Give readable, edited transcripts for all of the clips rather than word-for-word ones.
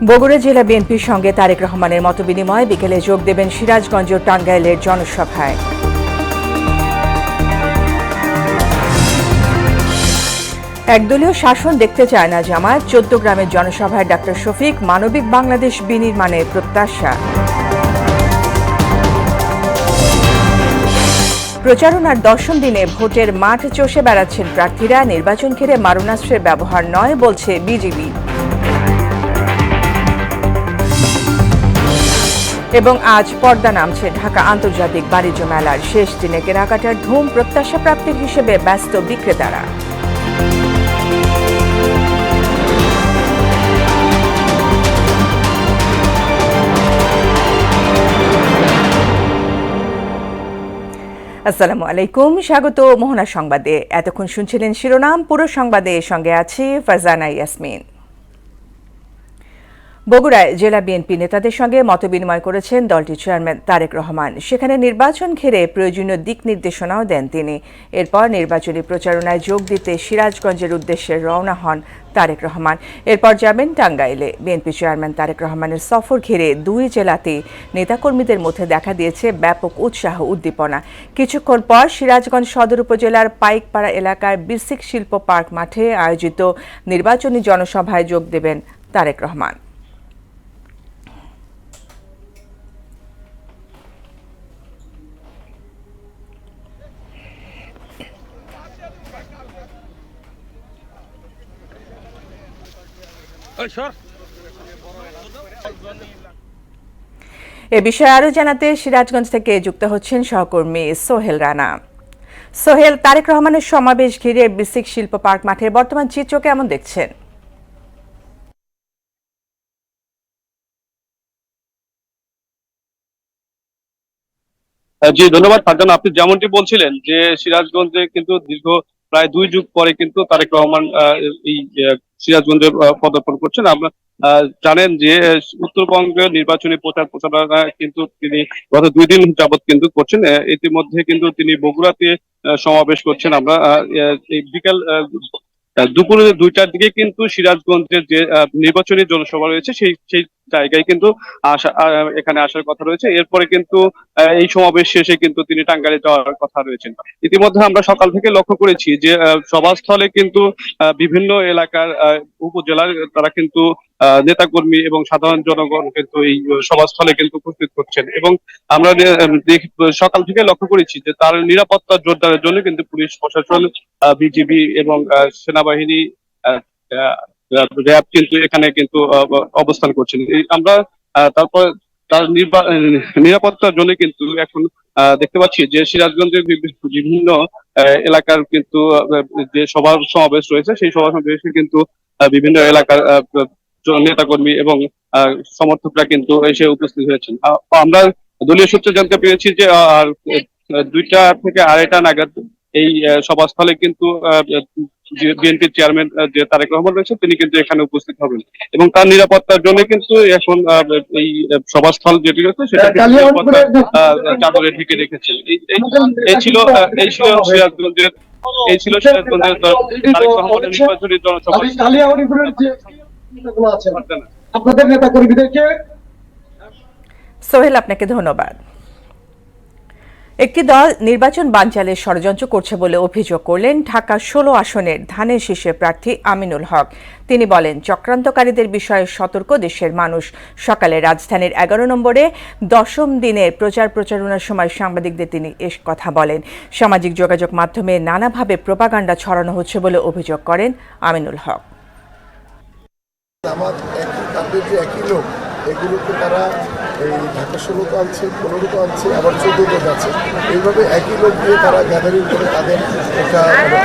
বগুড়া জেলা বিএনপির সঙ্গে তারেক রহমানের মতবিনিময় বিকেলে যোগ দেবেন সিরাজগঞ্জ ও টাঙ্গাইলের জনসভায়। একদলীয় শাসন দেখতে চায় না জামায়াত, ১৪ গ্রামের জনসভায় ডাক্তার শফিক মানবিক বাংলাদেশ বিনির্মাণের প্রত্যাশা। প্রচারণার ১০ম দিনে ভোটের মাঠ চষে বেড়াচ্ছেন প্রার্থীরা, নির্বাচন ঘিরে মারণাস্ত্রের ব্যবহার নয় বলছে বিজিবি। এবং আজ পর্দা নামছে ঢাকা আন্তর্জাতিক বাণিজ্য মেলার শেষ দিনে কেনাকাটার ধুম, প্রত্যাশা প্রাপ্তির হিসেবে ব্যস্ত বিক্রেতারা। আসসালামু আলাইকুম, স্বাগত মোহনা সংবাদে। এতক্ষণ শুনছিলেন শিরোনাম, পুরো সংবাদে সঙ্গে আছি ফারজানা ইয়াসমিন। বগুড়ায় জেলা বিএনপি নেতাদের সঙ্গে মতবিনিময় করেছেন দলটির চেয়ারম্যান তারেক রহমান। সেখানে নির্বাচন ঘিরে প্রয়োজনীয় দিক নির্দেশনাও দেন তিনি। এরপর নির্বাচনী প্রচারণায় যোগ দিতে সিরাজগঞ্জের উদ্দেশ্যে রওনা হন তারেক রহমান। এরপর যাবেন টাঙ্গাইলে। বিএনপি চেয়ারম্যান তারেক রহমানের সফর ঘিরে দুই জেলাতে নেতাকর্মীদের মধ্যে দেখা দিয়েছে ব্যাপক উৎসাহ উদ্দীপনা। কিছুক্ষণ পর সিরাজগঞ্জ সদর উপজেলার পাইকপাড়া এলাকার বিসিক শিল্প পার্ক মাঠে আয়োজিত নির্বাচনী জনসভায় যোগ দেবেন তারেক রহমান। এ বিষয়ে আরো জানাতে সিরাজগঞ্জ থেকে যুক্ত হচ্ছেন সহকর্মী সোহেল রানা। সোহেল, তারেক রহমানের সমাবেশ ঘিরে বিসিক শিল্প পার্ক মাঠের বর্তমান চিত্র কেমন দেখছেন? জি ধন্যবাদ ফারজানা। আপনি যেমনটি বলছিলেন যে সিরাজগঞ্জে কিন্তু দীর্ঘ প্রায় ২ যুগ পরে কিন্তু তারেক রহমান এই সিরাজগঞ্জে পদার্পণ করছেন। আমরা জানেন যে উত্তরবঙ্গের নির্বাচনী প্রচারণা কিন্তু তিনি গত ২ দিন যাবৎ কিন্তু করছেন। ইতিমধ্যে কিন্তু তিনি বগুড়াতে সমাবেশ করছেন। আমরা এই বিকাল দুপুরে ২টার দিকে কিন্তু সিরাজগঞ্জের যে নির্বাচনী জনসভা রয়েছে সেই সেই জায়গায় কিন্তু এখানে আসার কথা রয়েছে। এরপরে কিন্তু এই সমাবেশ শেষে কিন্তু তিনি টাঙ্গাইলে যাওয়ার কথা রয়েছেন। ইতিমধ্যে আমরা সকাল থেকে লক্ষ্য করেছি যে সভাস্থলে কিন্তু বিভিন্ন এলাকার উপজেলার তারা কিন্তু নেতাকর্মী এবং সাধারণ জনগণ কিন্তু এই সভাস্থলে কিন্তু উপস্থিত হচ্ছেন এবং আমরা সকাল থেকে লক্ষ্য করেছি যে তার নিরাপত্তা জোরদারের জন্য কিন্তু পুলিশ প্রশাসন, বিজিবি এবং সেনাবাহিনী, র্যাব কিন্তু এখানে কিন্তু অবস্থান করছেন। আমরা তারপর তার নিরাপত্তার জন্য কিন্তু এখন দেখতে পাচ্ছি যে সিরাজগঞ্জের বিভিন্ন এলাকার কিন্তু যে সমাবেশ রয়েছে সেই সভা সমাবেশে কিন্তু বিভিন্ন এলাকার নেতাকর্মী এবং সমর্থকরা কিন্তু এসে উপস্থিত হয়েছেন। আমরা দলীয় সূত্রে জানতে পেরেছি যে ২টা থেকে ২:৩০ নাগাদ এই সভাস্থলে কিন্তু বিএনপির চেয়ারম্যান যে তারেক রহমান রয়েছে তিনি কিন্তু এখানে উপস্থিত হবেন এবং তার নিরাপত্তার জন্য কিন্তু এখন এই সভাস্থল যেটি রয়েছে সেটা চাদরে ঢেকে রেখেছে। এই ছিল সিরাজগঞ্জের তারেক রহমানের নির্বাচনী জনসভা। আপনাদের নেতা কর্মীদেরকে সোহেল, আপনাকে ধন্যবাদ। একটি দল নির্বাচন বানচালের ষড়যন্ত্র করছে বলে অভিযোগ করলেন ঢাকা ১৬ আসনের ধানের শীষের প্রার্থী আমিনুল হক। তিনি বলেন, চক্রান্তকারীদের বিষয়ে সতর্ক দেশের মানুষ। সকালে রাজধানীর ১১ নম্বরে ১০ম দিনের প্রচারণার সময় সাংবাদিকদের তিনি এ কথা বলেন। সামাজিক যোগাযোগ মাধ্যমে নানাভাবে প্রোপাগান্ডা ছড়ানো হচ্ছে বলে অভিযোগ করেন আমিনুল হক। একই লোক এগুলোকে তারা এই ঢাকা ১৬ আনছে, ১৫ আনছে, আবার ১৪ আছে। এইভাবে একই লোক দিয়ে তারা গ্যাদারিং করে তাদের একটা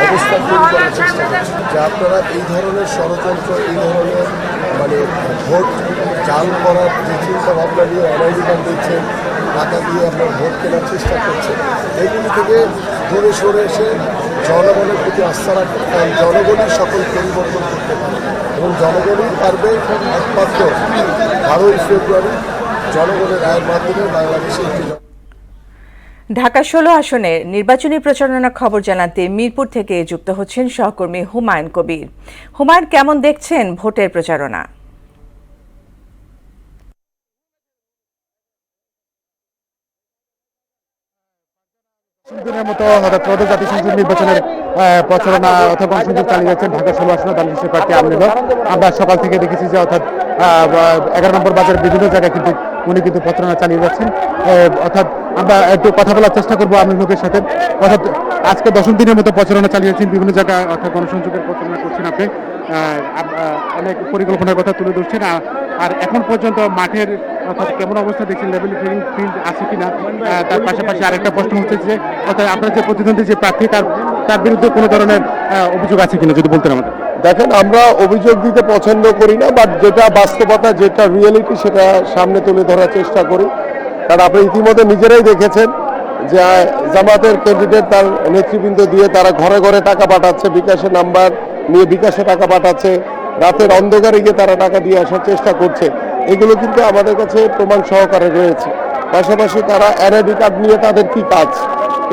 অবস্থা তৈরি করার চেষ্টা করছে যে আপনারা এই ধরনের ষড়যন্ত্র, এই ধরনের ভোট জাল করার যে চিন্তা ভাবনা নিয়ে এনআইডি কার্ড দিচ্ছেন, টাকা দিয়ে আপনার ভোট কেনার চেষ্টা করছেন, এগুলি থেকে দূরে সরে এসে জনগণের প্রতি আস্থা রাখতে, কারণ জনগণই সকল পরিবর্তন করতে পারে এবং জনগণই পারবে একমাত্র ১২ই ফেব্রুয়ারি জনগণের রায়ের মাধ্যমে বাংলাদেশে একটি। ঢাকা ১৬ আসনের নির্বাচনী প্রচারণার খবর জানাতে মিরপুর থেকে যুক্ত হচ্ছেন সহকর্মী হুমায়ুন কবির। হুমায়ুন, কেমন দেখছেন ভোটের প্রচারণা? দিনের মতো ত্রয়োদশ জাতীয় সংসদ নির্বাচনের প্রচারণা অর্থাৎ গণসংযোগ চালিয়ে যাচ্ছেন ঢাকা 16 আসনে দল বিশিষ্ট প্রার্থী আমিনুল হক। আমরা সকাল থেকে দেখেছি যে অর্থাৎ 11 নম্বর বাজারের বিভিন্ন জায়গায় কিন্তু উনি কিন্তু প্রচারণা চালিয়ে যাচ্ছেন। অর্থাৎ আমরা একটু কথা বলার চেষ্টা করবো আমিনুল হকের সাথে। অর্থাৎ আজকে 10ম দিনের মতো প্রচারণা চালিয়েছেন বিভিন্ন জায়গায়, অর্থাৎ গণসংযোগের প্রচারণা করছেন আপনি। অনেক পরিকল্পনার কথা তুলে ধরছেন। আর এখন পর্যন্ত মাঠের অর্থাৎ কেমন অবস্থা দেখছেন, লেভেল প্লেইং ফিল্ড আছে কিনা, তার পাশাপাশি আরেকটা প্রশ্ন হচ্ছে যে অর্থাৎ আপনার যে প্রতিদ্বন্দ্বী যে প্রার্থী তার বিরুদ্ধে কোনো ধরনের অভিযোগ আছে কিনা যদি বলতেন আমাদের। দেখেন, আমরা অভিযোগ দিতে পছন্দ করি না, বাট যেটা বাস্তবতা, যেটা রিয়েলিটি, সেটা সামনে তুলে ধরার চেষ্টা করি। কারণ আপনি ইতিমধ্যে নিজেরাই দেখেছেন যে জামাতের ক্যান্ডিডেট তার নেতৃবৃন্দ দিয়ে তারা ঘরে ঘরে টাকা পাঠাচ্ছে, বিকাশের নাম্বার নিয়ে বিকাশে টাকা পাঠাচ্ছে, রাতের অন্ধকারে গিয়ে তারা টাকা দিয়ে আসার চেষ্টা করছে। এগুলো কিন্তু আমাদের কাছে প্রমাণ সহকারে রয়েছে। পাশাপাশি তারা এনআইডি কার্ড নিয়ে তাদের কি কাজ,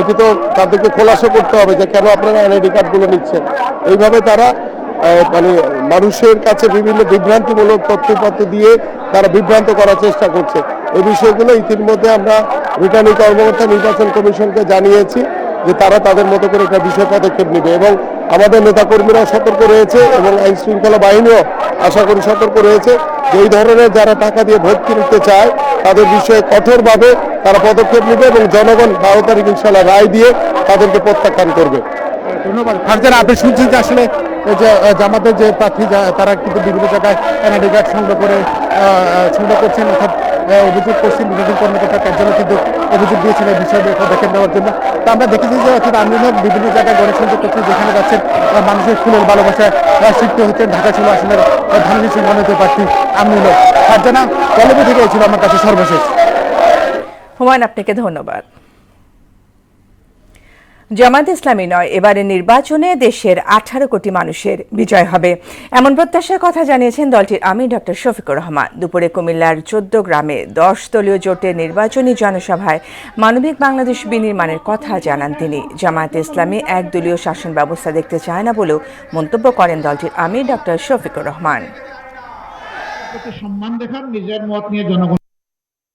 এটি তো তাদেরকে খোলাসা করতে হবে যে কেন আপনারা এনআইডি কার্ডগুলো নিচ্ছেন। এইভাবে তারা মানে মানুষের কাছে বিভিন্ন বিভ্রান্তিমূলক তথ্যপত্র দিয়ে তারা বিভ্রান্ত করার চেষ্টা করছে। এই বিষয়গুলো ইতিমধ্যে আমরা রিটার্নিং কর্মকর্তা নির্বাচন কমিশনকে জানিয়েছি যে তারা তাদের মতো করে একটা বিষয় পদক্ষেপ নেবে, এবং আমাদের নেতাকর্মীরাও সতর্ক রয়েছে এবং আইন শৃঙ্খলা বাহিনীও আশা করি সতর্ক রয়েছে যে এই ধরনের যারা টাকা দিয়ে ভোট কিনতে চায় তাদের বিষয়ে কঠোরভাবে তারা পদক্ষেপ নেবে এবং জনগণ 12 তারিখ ইনশাল্লাহ রায় দিয়ে তাদেরকে প্রত্যাখ্যান করবে। ধন্যবাদ। ফারজানা, আপনি শুনছেন যে আসলে যে জামাতের যে প্রার্থী তারা কিন্তু বিভিন্ন জায়গায় এনআইডি কার্ড সংগ্রহ করছেন, অর্থাৎ অভিযোগ করছেন। রিটার্নিং কর্মকর্তার কার্যালয় কিন্তু অভিযোগ দিয়েছেন এই বিষয়ে পদক্ষেপ নেওয়ার জন্য। তো আমরা দেখেছি যে অর্থাৎ আমিনুল হক বিভিন্ন জায়গায় গণসংযোগ করছেন, যেখানে যাচ্ছেন মানুষের ফুলের ভালোবাসায় সিদ্ধ হচ্ছেন ঢাকা 16 আসনের ধানের শীষ মনোনীত প্রার্থী আমিনুল হক। ফারজানা, কলবে থেকে ছিল আমার কাছে সর্বশেষ। হুমায়ুন, আপনাকে ধন্যবাদ। জামাত ইসলামী নয়, এবারের নির্বাচনে দেশের 18 কোটি মানুষের বিজয় হবে, এমন প্রত্যাশার কথা জানিয়েছেন দলটির আমির ডক্টর শফিকুর রহমান। দুপুরে কুমিল্লার 14 গ্রামে 10 দলীয় জোটের নির্বাচনী জনসভায় মানবিক বাংলাদেশ বিনির্মাণের কথা জানান তিনি। জামায়াত ইসলামী একদলীয় শাসন ব্যবস্থা দেখতে চায় না বলেও মন্তব্য করেন দলটির আমির ডক্টর শফিকুর রহমান। সম্মান দেখান, নিজের মত নিয়ে জনগণ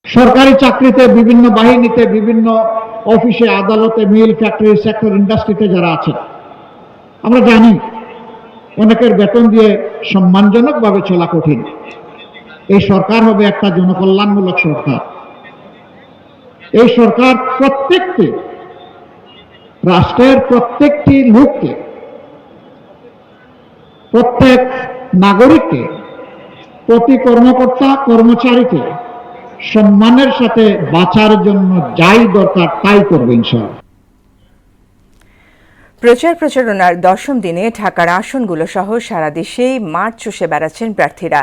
সরকারি চাকরিতে, বিভিন্ন বাহিনীতে, বিভিন্ন অফিসে, আদালতে, মিল, ফ্যাক্টরি সেক্টর, ইন্ডাস্ট্রিতে যারা আছেন, আমরা জানি অনেকের বেতন দিয়ে সম্মানজনকভাবে চলা কঠিন। এই সরকার হবে একটা জনকল্যাণমূলক সরকার। এই সরকার প্রত্যেকটি রাষ্ট্রের প্রত্যেকটি লোককে, প্রত্যেক নাগরিককে, প্রতি কর্মকর্তা কর্মচারীকে সম্মানের সাথে বাঁচার জন্য যাই দরকার তাই করবে ইনশাআল্লাহ। প্রচারণার 10ম দিনে ঢাকার আসনগুলো সহ সারা দেশেই মাঠ চষে বেড়াচ্ছেন প্রার্থীরা।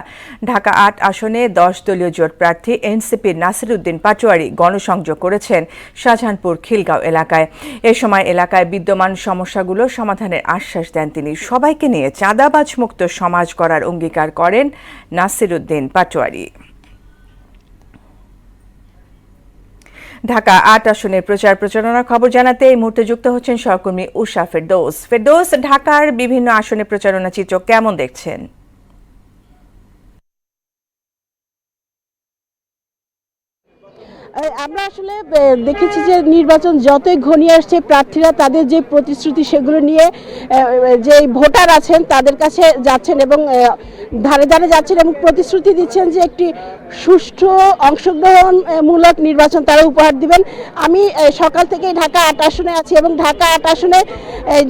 ঢাকা 8 আসনে 10 দলীয় জোট প্রার্থী এনসিপির নাসিরউদ্দিন পাটোয়ারি গণসংযোগ করেছেন শাহজাহানপুর খিলগাঁও এলাকায়। এ সময় এলাকায় বিদ্যমান সমস্যাগুলো সমাধানের আশ্বাস দেন তিনি। সবাইকে নিয়ে চাঁদাবাজ মুক্ত সমাজ গড়ার অঙ্গীকার করেন নাসিরউদ্দিন পাটোয়ারি। ঢাকা 8 আসনের প্রচারণার খবর জানাতে এই মুহূর্তে যুক্ত হচ্ছেন সহকর্মী উষা ফেরদৌস। ঢাকার বিভিন্ন আসনে প্রচারণা চিত্র কেমন দেখছেন? আমরা আসলে দেখেছি যে নির্বাচন যতই ঘনিয়ে আসছে, প্রার্থীরা তাদের যে প্রতিশ্রুতি সেগুলো নিয়ে যে ভোটার আছেন তাদের কাছে যাচ্ছেন এবং ধারে ধারে যাচ্ছেন এবং প্রতিশ্রুতি দিচ্ছেন যে একটি সুষ্ঠু অংশগ্রহণমূলক নির্বাচন তারা উপহার দিবেন। আমি সকাল থেকেই ঢাকা 8 আসনে আছি এবং ঢাকা 8 আসনে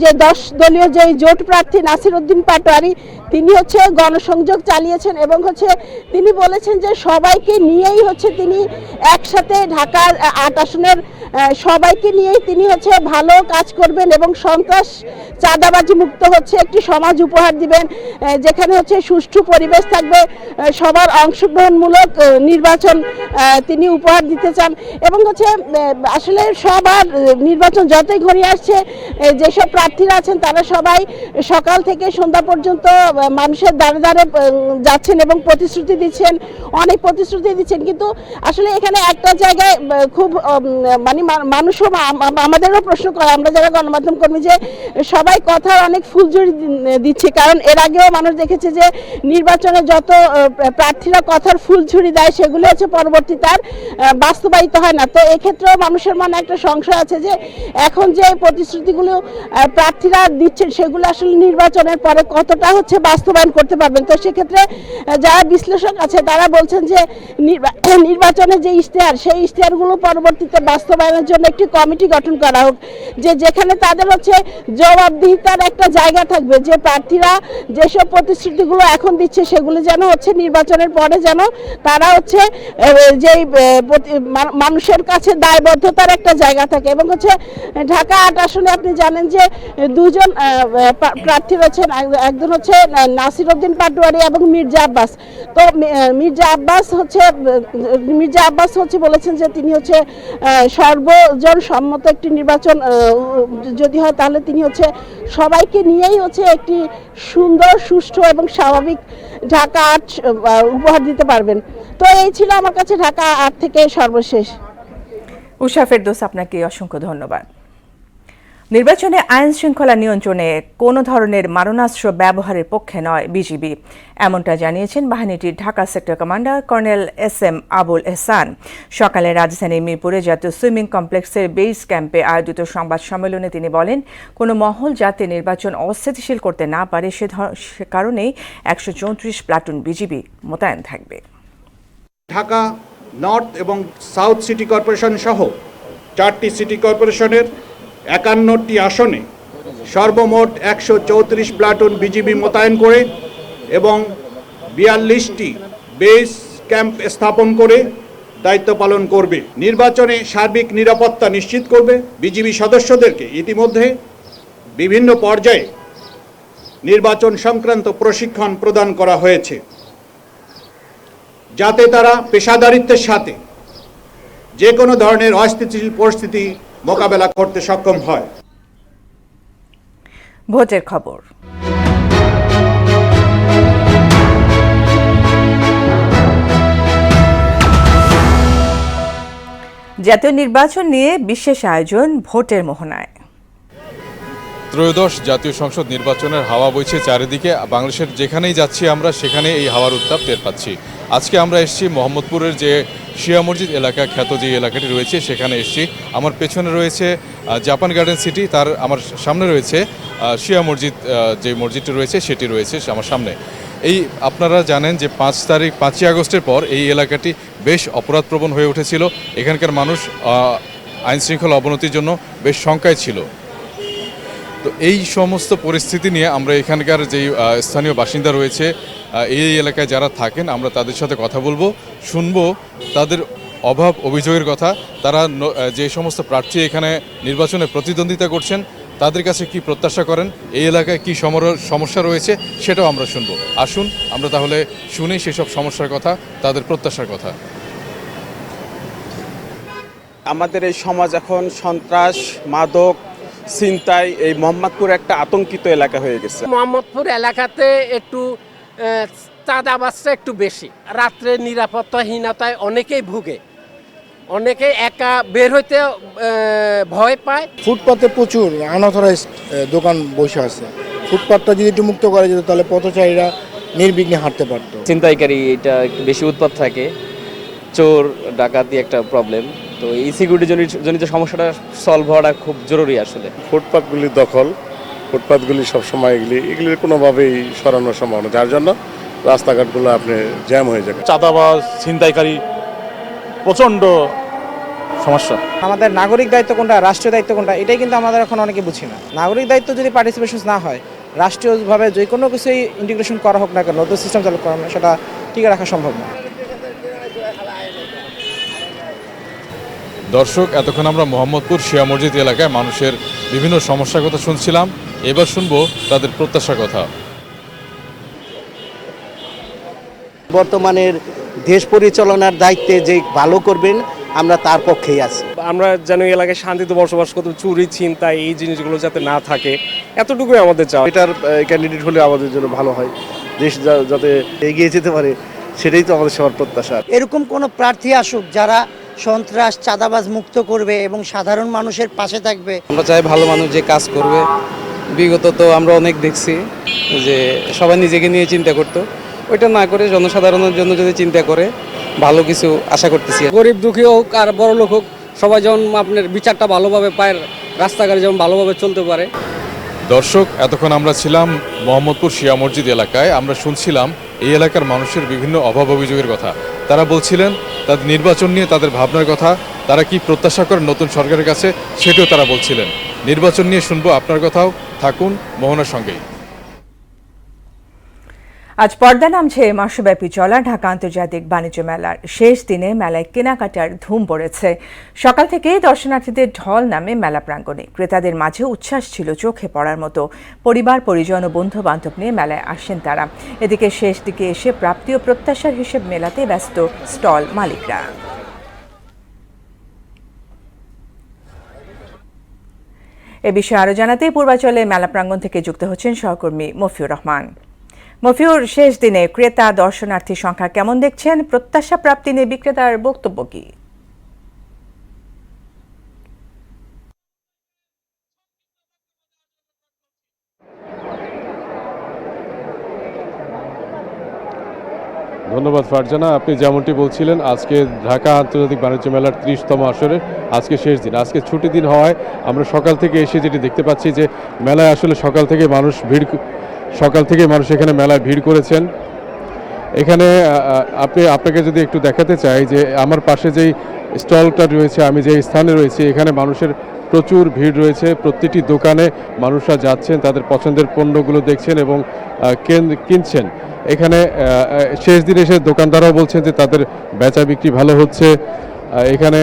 যে 10 দলীয় যে জোট প্রার্থী নাসিরউদ্দিন পাটোয়ারি তিনি গণসংযোগ চালিয়েছেন এবং তিনি বলেছেন যে সবাইকে নিয়েই তিনি একসাথে ঢাকার 8 আসনের সবাইকে নিয়েই তিনি ভালো কাজ করবেন এবং সন্ত্রাস চাঁদাবাজি মুক্ত একটি সমাজ উপহার দিবেন, যেখানে সুষ্ঠু পরিবেশ থাকবে, সবার অংশগ্রহণমূলক নির্বাচন তিনি উপহার দিতে চান। এবং আসলে সবার নির্বাচন যতই ঘনিয়ে আসছে, যেসব প্রার্থীরা আছেন তারা সবাই সকাল থেকে সন্ধ্যা পর্যন্ত মানুষের দ্বারে দ্বারে যাচ্ছেন এবং প্রতিশ্রুতি দিচ্ছেন, অনেক প্রতিশ্রুতি দিচ্ছেন। কিন্তু আসলে এখানে একটা জায়গায় খুব মানে মানুষও আমাদেরও প্রশ্ন করে, আমরা যারা গণমাধ্যম কর্মী, যে সবাই কথার অনেক ফুলঝুরি দিচ্ছে। কারণ এর আগেও মানুষ দেখেছে যে নির্বাচনে যত প্রার্থীরা কথার ফুলঝুরি দেয় সেগুলো হচ্ছে পরবর্তী তার বাস্তবায়িত হয় না। তো এক্ষেত্রেও মানুষের মনে একটা সংশয় আছে যে এখন যে প্রতিশ্রুতিগুলো প্রার্থীরা দিচ্ছেন সেগুলো আসলে নির্বাচনের পরে কতটা হচ্ছে বাস্তবায়ন করতে পারবেন। তো সেক্ষেত্রে যারা বিশ্লেষক আছে তারা বলছেন যে নির্বাচনে যে ইশতেহার, সেই ইশতেহারগুলো পরবর্তীতে বাস্তবায়নের জন্য একটি কমিটি গঠন করা হোক, যেখানে তাদের হচ্ছে জবাবদিহিতার একটা জায়গা থাকবে, যে প্রার্থীরা যেসব প্রতিশ্রুতিগুলো এখন দিচ্ছে সেগুলো যেন হচ্ছে নির্বাচনের পরে যেন তারা হচ্ছে যেই মানুষের কাছে দায়বদ্ধতার একটা জায়গা থাকে। এবং হচ্ছে ঢাকা ৮ আসনে আপনি জানেন যে দুজন প্রার্থী রয়েছেন, একজন হচ্ছে নাসির উদ্দিন পাটোয়ারি এবং মির্জা আব্বাস। তো মির্জা আব্বাস হচ্ছে বলেছেন যে তিনি হচ্ছে সর্বজন সম্মত একটি নির্বাচন যদি হয় তাহলে তিনি হচ্ছে সবাইকে নিয়েই হচ্ছে একটি সুন্দর, সুষ্ঠু এবং স্বাভাবিক ঢাকা ৮ উপহার দিতে পারবেন। তো এই ছিল আমার কাছে ঢাকা ৮ থেকে সর্বশেষ। উষা ফেরদৌস, আপনাকে অসংখ্য ধন্যবাদ। নির্বাচনে আইন শৃঙ্খলা নিয়ন্ত্রণে কোনো ধরনের মারণাস্ত্র ব্যবহারের পক্ষে নয় বিজিবি, এমনটা জানিয়েছেন বাহিনীটির Dhaka sector commander colonel SM Abul Ehsan. সকালে রাজধানীর মিরপুরে জাতীয় সুইমিং কমপ্লেক্সের বেস ক্যাম্পে আয়োজিত সংবাদ সম্মেলনে তিনি বলেন, কোনো মহল যাতে নির্বাচন অস্থিতিশীল করতে না পারে সে কারণেই 134 প্লাটুন বিজিবি মোতায়েন থাকবে। ঢাকা নর্থ এবং সাউথ সিটি কর্পোরেশন সহ 4টি সিটি কর্পোরেশনের 51টি আসনে সর্বমোট 134 প্লাটুন বিজিবি মোতায়েন করে এবং 42টি বেস ক্যাম্প স্থাপন করে দায়িত্ব পালন করবে। নির্বাচনে সার্বিক নিরাপত্তা নিশ্চিত করবে। বিজিবি সদস্যদেরকে ইতিমধ্যে বিভিন্ন পর্যায়ে নির্বাচন সংক্রান্ত প্রশিক্ষণ প্রদান করা হয়েছে, যাতে তারা পেশাদারিত্বের সাথে যে কোনো ধরনের অস্থিতিশীল পরিস্থিতি মোকাবেলা করতে সক্ষম হয়। ভোটের খবর। জাতীয় নির্বাচন নিয়ে বিশেষ আয়োজন ভোটের মোহনায়। ত্রয়োদশ জাতীয় সংসদ নির্বাচনের হাওয়া বইছে চারিদিকে। বাংলাদেশের যেখানেই যাচ্ছি আমরা সেখানে এই হাওয়ার উত্তাপ টের পাচ্ছি। আজকে আমরা এসেছি মোহাম্মদপুরের যে শিয়া মসজিদ এলাকা, খ্যাত যে এলাকাটি রয়েছে সেখানে এসেছি। আমার পেছনে রয়েছে জাপান গার্ডেন সিটি, তার আমার সামনে রয়েছে শিয়া মসজিদ, যে মসজিদটি রয়েছে সেটি রয়েছে আমার সামনে। এই আপনারা জানেন যে 5ই আগস্টের পর এই এলাকাটি বেশ অপরাধপ্রবণ হয়ে উঠেছিল। এখানকার মানুষ আইন শৃঙ্খলা অবনতির জন্য বেশ শঙ্কায় ছিল। তো এই সমস্ত পরিস্থিতি নিয়ে আমরা এখানকার যেই স্থানীয় বাসিন্দা রয়েছে, এই এলাকায় যারা থাকেন, আমরা তাদের সাথে কথা বলবো, শুনবো তাদের অভাব অভিযোগের কথা। তারা যে সমস্ত প্রার্থী এখানে নির্বাচনে প্রতিদ্বন্দ্বিতা করছেন তাদের কাছে কি প্রত্যাশা করেন, এই এলাকায় কি সমস্যা রয়েছে সেটাও আমরা শুনবো। আসুন আমরা তাহলে শুনি সেসব সমস্যার কথা, তাদের প্রত্যাশার কথা। আমাদের এই সমাজ এখন সন্ত্রাস, মাদক, ছিনতাই, এই মোহাম্মদপুর একটা আতঙ্কিত এলাকা হয়ে গেছে। মোহাম্মদপুর এলাকাতে একটু চাঁদাবাজটা একটু বেশি, রাত্রে নিরাপত্তাহীনতায় অনেকেই ভুগে, অনেকে একা বের হইতে ভয় পায়। ফুটপাতে প্রচুর আনঅথরাইজড দোকান বসে আছে। ফুটপাতটা যদি একটু মুক্ত করা যেত তাহলে পথচারীরা নির্বিঘ্নে হাঁটতে পারতো। ছিনতাইকারী এটা একটু বেশি উৎপাত থাকে, চোর ডাকাতি একটা প্রবলেম। তো এই সিকিউরিটি জনিত সমস্যাটা সলভ হওয়াটা খুব জরুরি আসলে। ফুটপাতগুলির দখল, ফুটপাতগুলি সবসময় এগুলির কোনোভাবেই সরানো সম্ভব না, যার জন্য রাস্তাঘাটগুলো আপনি জ্যাম হয়ে যাবে। চাঁদাবাজ, ছিনতাইকারী প্রচণ্ড সমস্যা। আমাদের নাগরিক দায়িত্ব কোনটা, রাষ্ট্রীয় দায়িত্ব কোনটা, এটাই কিন্তু আমাদের এখন অনেকে বুঝি না। নাগরিক দায়িত্ব যদি পার্টিসিপেশন না হয়, রাষ্ট্রীয়ভাবে যে কোনো কিছুই ইন্টিগ্রেশন করা হোক না কেন, নতুন সিস্টেম চালু করা সেটা টিকে রাখা সম্ভব না। দর্শক, এতক্ষণ আমরা মোহাম্মদপুর শিয়া মসজিদ এলাকায় মানুষের বিভিন্ন সমস্যার কথা শুনছিলাম। এবার শুনবো তাদের প্রত্যাশার কথা। বর্তমানের দেশ পরিচালনার দায়িত্বে যে ভালো করবেন আমরা তার পক্ষেই আছি। আমরা যেন এলাকায় শান্তিতে বসবাস করতে, চুরি ছিনতাই এই জিনিসগুলো যাতে না থাকে, এতটুকুই আমাদের চাওয়া। এটার ক্যান্ডিডেট হলে আমাদের জন্য ভালো হয়, দেশ যাতে এগিয়ে যেতে পারে, সেটাই তো আমাদের সবার প্রত্যাশা। এরকম কোনো প্রার্থী আসুক যারা সন্ত্রাস চাঁদাবাজ মুক্ত করবে এবং সাধারণ মানুষের পাশে থাকবে। আমরা চাই ভালো মানুষ যে কাজ করবে। বিগত তো আমরা অনেক দেখছি যে সবাই নিজেকে নিয়ে চিন্তা করতো, ওইটা না করে জনসাধারণের জন্য যদি চিন্তা করে ভালো কিছু আশা করতেছি। গরিব দুঃখী হোক আর বড় লোক হোক, সবাই যেমন আপনার বিচারটা ভালোভাবে পায়, রাস্তাঘাট যেমন ভালোভাবে চলতে পারে। দর্শক, এতক্ষণ আমরা ছিলাম মোহাম্মদপুর শিয়া মসজিদ এলাকায়। আমরা শুনছিলাম এই এলাকার মানুষের বিভিন্ন অভাব অভিযোগের কথা। তারা বলছিলেন তাদের নির্বাচন নিয়ে তাদের ভাবনার কথা, তারা কি প্রত্যাশা করেন নতুন সরকারের কাছে সেটাও তারা বলছিলেন। নির্বাচন নিয়ে শুনবো আপনার কথাও, থাকুন মোহনার সঙ্গেই। আজ পর্দা নামছে মাসব্যাপী চলা ঢাকা আন্তর্জাতিক বাণিজ্য মেলার শেষ দিনে মেলায় কেনাকাটার ধুম পড়েছে। সকাল থেকেই দর্শনার্থীদের ঢল নামে মেলা প্রাঙ্গণে। ক্রেতাদের মাঝে উচ্ছ্বাস ছিল চোখে পড়ার মতো। পরিবার পরিজন ও বন্ধু বান্ধব নিয়ে মেলায় আসেন তারা। এদিকে শেষ দিকে এসে প্রাপ্তি ও প্রত্যাশার হিসেব মেলাতে ব্যস্ত স্টল মালিকরা। এ বিষয়ে আরো জানাতে পূর্বাঞ্চলে মেলা প্রাঙ্গণ থেকে যুক্ত হচ্ছেন সহকর্মী মফিউর রহমান। মফিউর, শেষ দিনে ক্রেতা দর্শনার্থী সংখ্যা কেমন দেখছেন? প্রত্যাশা প্রাপ্তি নিয়ে বিক্রেতার বক্তব্য কি? ধন্যবাদ ফারজানা। আপনি যেমনটি বলছিলেন, আজকে ঢাকা আন্তর্জাতিক বাণিজ্য মেলার 30তম আসরের আজকে শেষ দিন। আজকে ছুটি দিন হওয়ায় আমরা সকাল থেকে এসে যেটি দেখতে পাচ্ছি যে মেলায় আসলে সকাল থেকে মানুষ এখানে মেলায় ভিড় করেছেন। এখানে আপনাকে যদি একটু দেখাতে চাই যে আমার পাশে যেই স্টলটা রয়েছে, আমি যে স্থানে রয়েছি, এখানে মানুষের প্রচুর ভিড় রয়েছে। প্রতিটি দোকানে মানুষরা যাচ্ছেন, তাদের পছন্দের পণ্যগুলো দেখছেন এবং কিনছেন। এখানে শেষ দিন এসে দোকানদাররাও বলছেন যে তাদের বেচা বিক্রি ভালো হচ্ছে। এখানে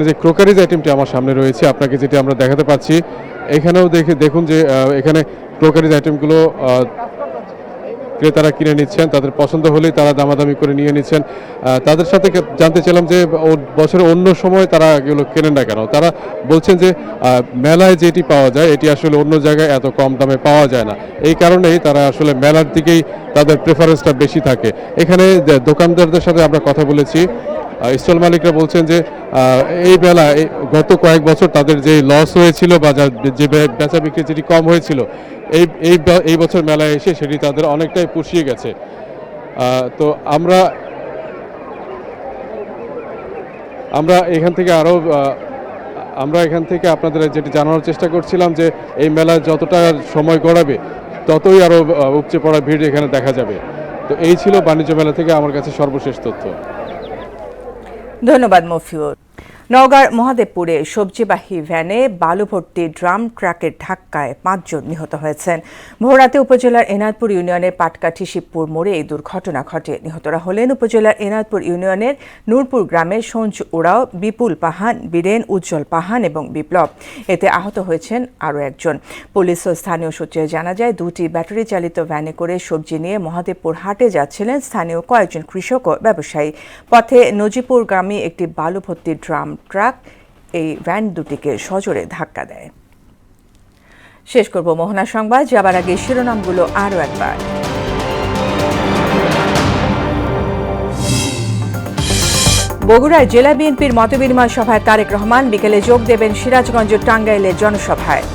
যে ক্রোকারিজ আইটেমটি আমার সামনে রয়েছে, আপনাকে যেটি আমরা দেখাতে পাচ্ছি, এখানেও দেখুন যে এখানে ক্রোকারিজ আইটেমগুলো ক্রেতারা কিনে নিচ্ছেন। তাদের পছন্দ হলেই তারা দামাদামি করে নিয়ে নিচ্ছেন। তাদের সাথে জানতে চাইলাম যে বছরের অন্য সময় তারা এগুলো কেনেন না কেন। তারা বলছেন যে মেলায় যেটি পাওয়া যায় এটি আসলে অন্য জায়গায় এত কম দামে পাওয়া যায় না। এই কারণেই তারা আসলে মেলার দিকেই তাদের প্রেফারেন্সটা বেশি থাকে। এখানে দোকানদারদের সাথে আমরা কথা বলেছি। স্টল মালিকরা বলছেন যে এই মেলায় গত কয়েক বছর তাদের যে লস হয়েছিল বা যে বেচা বিক্রি যেটি কম হয়েছিল, এই বছর মেলায় এসে সেটি তাদের অনেকটাই পুষিয়ে গেছে। তো আমরা এখান থেকে আপনাদের যেটি জানানোর চেষ্টা করছিলাম যে এই মেলায় যতটা সময় গড়াবে ততই আরও উপচে পড়া ভিড় এখানে দেখা যাবে। তো এই ছিল বাণিজ্য মেলা থেকে আমার কাছে সর্বশেষ তথ্য। ধন্যবাদ মফিউর। নওগাঁর মহাদেবপুরে সবজিবাহী ভ্যানে বালু ভর্তি ড্রাম ট্রাকের ধাক্কায় 5 জন নিহত হয়েছেন। ভোররাতে উপজেলার এনায়তপুর ইউনিয়নের পাটকাঠি শিবপুর মোড়ে এই দুর্ঘটনা ঘটে। নিহতরা হলেন উপজেলার এনায়তপুর ইউনিয়নের নূরপুর গ্রামের সঞ্জু ওরাও, বিপুল পাহান, বীরেন, উজ্জ্বল পাহান এবং বিপ্লব। এতে আহত হয়েছেন আরও একজন। পুলিশ ও স্থানীয় সূত্রে জানা যায়, 2টি ব্যাটারি চালিত ভ্যানে করে সবজি নিয়ে মহাদেবপুর হাটে যাচ্ছিলেন স্থানীয় কয়েকজন কৃষক ও ব্যবসায়ী। পথে নজিপুর গ্রামে একটি বালু ভর্তি ড্রাম ট্রাক এই ভ্যান দুটিকে সজোরে ধাক্কা দেয়। শেষ করব মোহনা সংবাদ, যাবার আগে শিরোনামগুলো আরও একবার। বগুড়ায় জেলা বিএনপির মতবিনিময় সভায় তারেক রহমান, বিকেলে যোগ দেবেন সিরাজগঞ্জ ও টাঙ্গাইলের জনসভায়।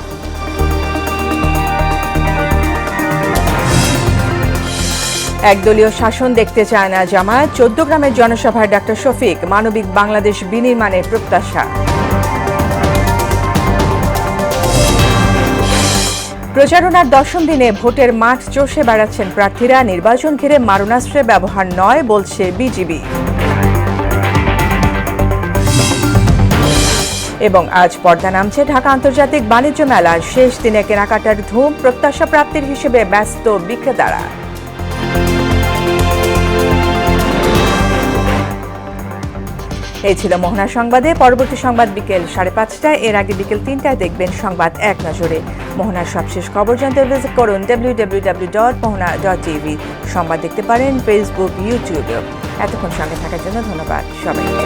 একদলীয় শাসন দেখতে চায় না জামায়াত, 14 গ্রামের জনসভায় ডাক্তার শফিক, মানবিক বাংলাদেশ বিনির্মাণের প্রত্যাশা। প্রচারণার 10ম দিনে ভোটের মাঠ চষে বেড়াচ্ছেন প্রার্থীরা, নির্বাচন ঘিরে মারণাস্ত্রের ব্যবহার নয় বলছে বিজিবি। এবং আজ পর্দা নামছে ঢাকা আন্তর্জাতিক বাণিজ্য মেলার শেষ দিনে কেনাকাটার ধুম, প্রত্যাশা প্রাপ্তির হিসেবে ব্যস্ত বিক্রেতারা। এই ছিল মোহনা সংবাদে। পরবর্তী সংবাদ বিকেল 5:30টায়। এর আগে বিকেল 3টায় দেখবেন সংবাদ এক নজরে। মোহনার সবশেষ খবর জানতে ভিজিট করুন www.mohana.tv। সংবাদ দেখতে পারেন ফেসবুক, ইউটিউবেও। এতক্ষণ সঙ্গে থাকার জন্য ধন্যবাদ সবাইকে।